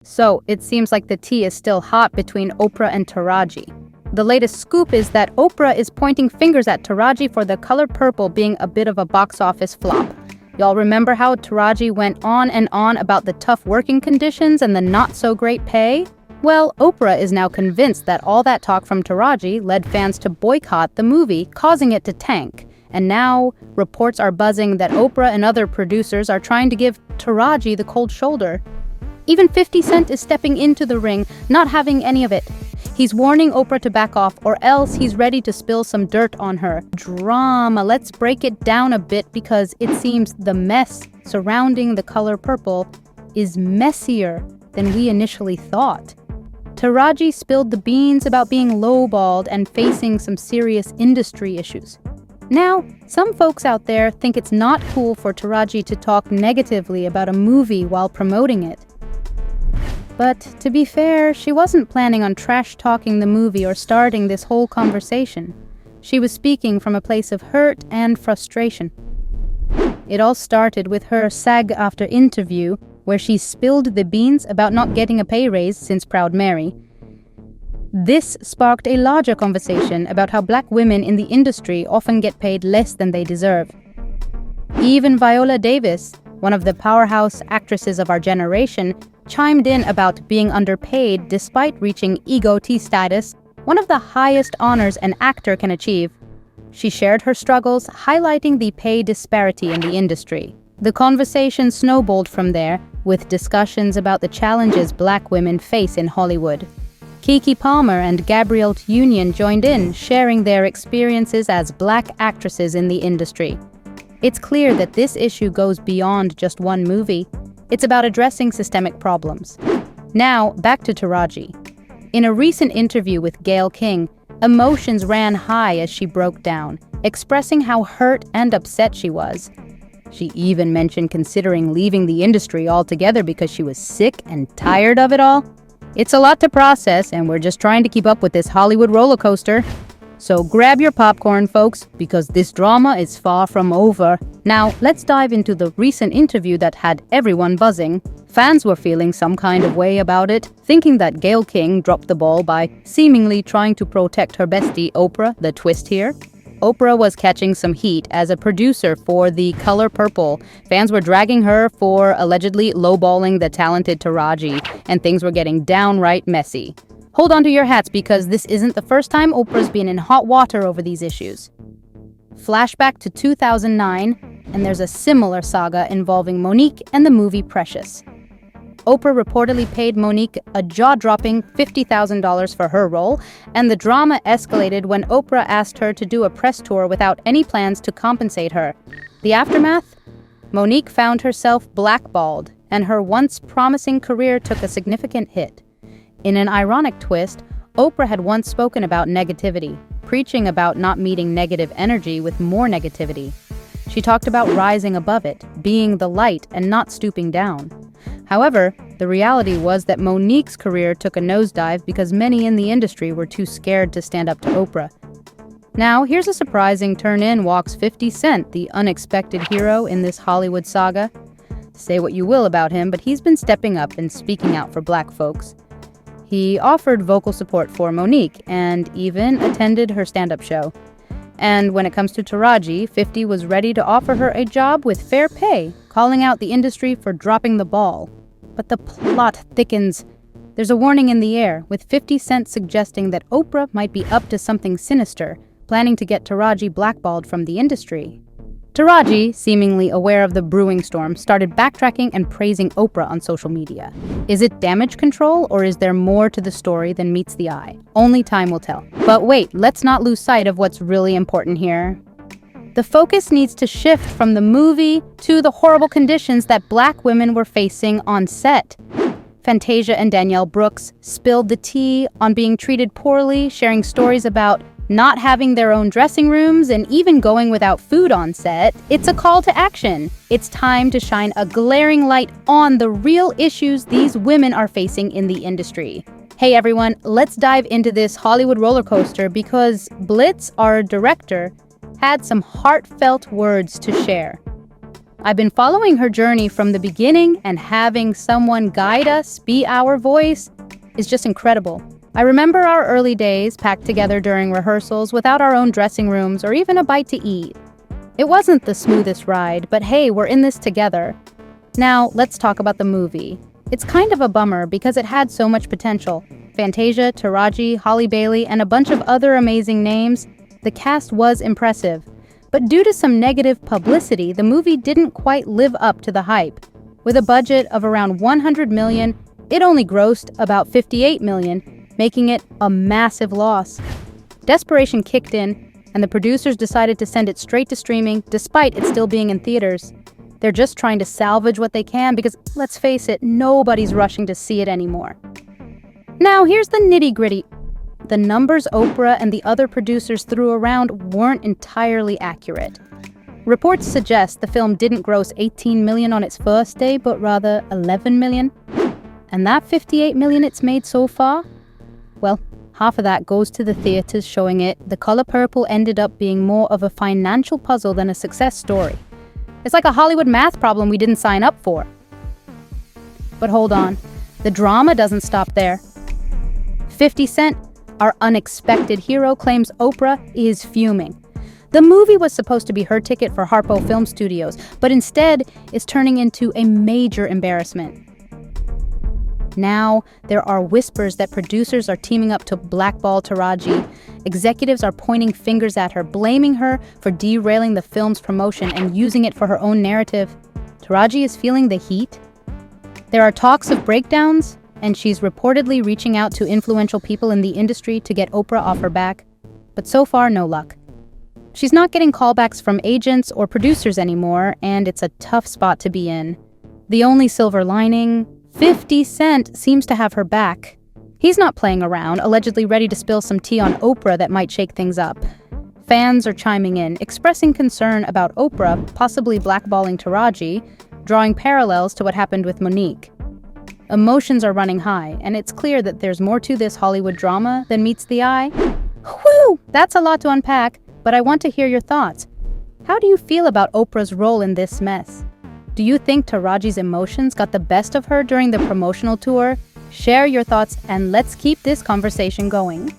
So, it seems like the tea is still hot between Oprah and Taraji. The latest scoop is that Oprah is pointing fingers at Taraji for The Color Purple being a bit of a box office flop. Y'all remember how Taraji went on and on about the tough working conditions and the not-so-great pay? Well, Oprah is now convinced that all that talk from Taraji led fans to boycott the movie, causing it to tank. And now, reports are buzzing that Oprah and other producers are trying to give Taraji the cold shoulder. Even 50 Cent is stepping into the ring, not having any of it. He's warning Oprah to back off, or else he's ready to spill some dirt on her. Drama. Let's break it down a bit because it seems the mess surrounding The Color Purple is messier than we initially thought. Taraji spilled the beans about being lowballed and facing some serious industry issues. Now, some folks out there think it's not cool for Taraji to talk negatively about a movie while promoting it. But to be fair, she wasn't planning on trash-talking the movie or starting this whole conversation. She was speaking from a place of hurt and frustration. It all started with her SAG-AFTRA interview, where she spilled the beans about not getting a pay raise since Proud Mary. This sparked a larger conversation about how black women in the industry often get paid less than they deserve. Even Viola Davis, one of the powerhouse actresses of our generation, chimed in about being underpaid despite reaching EGOT status, one of the highest honors an actor can achieve. She shared her struggles, highlighting the pay disparity in the industry. The conversation snowballed from there, with discussions about the challenges black women face in Hollywood. Keke Palmer and Gabrielle Union joined in, sharing their experiences as black actresses in the industry. It's clear that this issue goes beyond just one movie. It's about addressing systemic problems. Now, back to Taraji. In a recent interview with Gayle King, emotions ran high as she broke down, expressing how hurt and upset she was. She even mentioned considering leaving the industry altogether because she was sick and tired of it all. It's a lot to process, and we're just trying to keep up with this Hollywood roller coaster. So grab your popcorn, folks, because this drama is far from over. Now, let's dive into the recent interview that had everyone buzzing. Fans were feeling some kind of way about it, thinking that Gayle King dropped the ball by seemingly trying to protect her bestie Oprah. The twist here? Oprah was catching some heat as a producer for The Color Purple. Fans were dragging her for allegedly lowballing the talented Taraji, and things were getting downright messy. Hold on to your hats because this isn't the first time Oprah's been in hot water over these issues. Flashback to 2009, and there's a similar saga involving Monique and the movie Precious. Oprah reportedly paid Monique a jaw-dropping $50,000 for her role, and the drama escalated when Oprah asked her to do a press tour without any plans to compensate her. The aftermath? Monique found herself blackballed, and her once promising career took a significant hit. In an ironic twist, Oprah had once spoken about negativity, preaching about not meeting negative energy with more negativity. She talked about rising above it, being the light, and not stooping down. However, the reality was that Monique's career took a nosedive because many in the industry were too scared to stand up to Oprah. Now, here's a surprising turn in walks 50 Cent, the unexpected hero in this Hollywood saga. Say what you will about him, but he's been stepping up and speaking out for black folks. He offered vocal support for Monique and even attended her stand-up show. And when it comes to Taraji, 50 was ready to offer her a job with fair pay, calling out the industry for dropping the ball. But the plot thickens. There's a warning in the air, with 50 Cent suggesting that Oprah might be up to something sinister, planning to get Taraji blackballed from the industry. Taraji, seemingly aware of the brewing storm, started backtracking and praising Oprah on social media. Is it damage control, or is there more to the story than meets the eye? Only time will tell. But wait, let's not lose sight of what's really important here. The focus needs to shift from the movie to the horrible conditions that black women were facing on set. Fantasia and Danielle Brooks spilled the tea on being treated poorly, sharing stories about not having their own dressing rooms, and even going without food on set. It's a call to action. It's time to shine a glaring light on the real issues these women are facing in the industry. Hey everyone, let's dive into this Hollywood roller coaster because Blitz, our director, had some heartfelt words to share. I've been following her journey from the beginning, and having someone guide us, be our voice, is just incredible. I remember our early days packed together during rehearsals without our own dressing rooms or even a bite to eat. It wasn't the smoothest ride, but hey, we're in this together. Now, let's talk about the movie. It's kind of a bummer because it had so much potential. Fantasia, Taraji, Holly Bailey, and a bunch of other amazing names. The cast was impressive. But due to some negative publicity, the movie didn't quite live up to the hype. With a budget of around $100 million, it only grossed about $58 million, making it a massive loss. Desperation kicked in, and the producers decided to send it straight to streaming despite it still being in theaters. They're just trying to salvage what they can because, let's face it, nobody's rushing to see it anymore. Now, here's the nitty-gritty. The numbers Oprah and the other producers threw around weren't entirely accurate. Reports suggest the film didn't gross $18 million on its first day, but rather $11 million. And that $58 million it's made so far? Well, half of that goes to the theaters showing it. The Color Purple ended up being more of a financial puzzle than a success story. It's like a Hollywood math problem we didn't sign up for. But hold on, the drama doesn't stop there. 50 Cent, our unexpected hero, claims Oprah is fuming. The movie was supposed to be her ticket for Harpo Film Studios, but instead is turning into a major embarrassment. Now, there are whispers that producers are teaming up to blackball Taraji. Executives are pointing fingers at her, blaming her for derailing the film's promotion and using it for her own narrative. Taraji is feeling the heat. There are talks of breakdowns, and she's reportedly reaching out to influential people in the industry to get Oprah off her back. But so far, no luck. She's not getting callbacks from agents or producers anymore, and it's a tough spot to be in. The only silver lining, 50 Cent seems to have her back. He's not playing around, allegedly ready to spill some tea on Oprah that might shake things up. Fans are chiming in, expressing concern about Oprah possibly blackballing Taraji, drawing parallels to what happened with Monique. Emotions are running high, and it's clear that there's more to this Hollywood drama than meets the eye. Whew! That's a lot to unpack, but I want to hear your thoughts. How do you feel about Oprah's role in this mess? Do you think Taraji's emotions got the best of her during the promotional tour? Share your thoughts and let's keep this conversation going.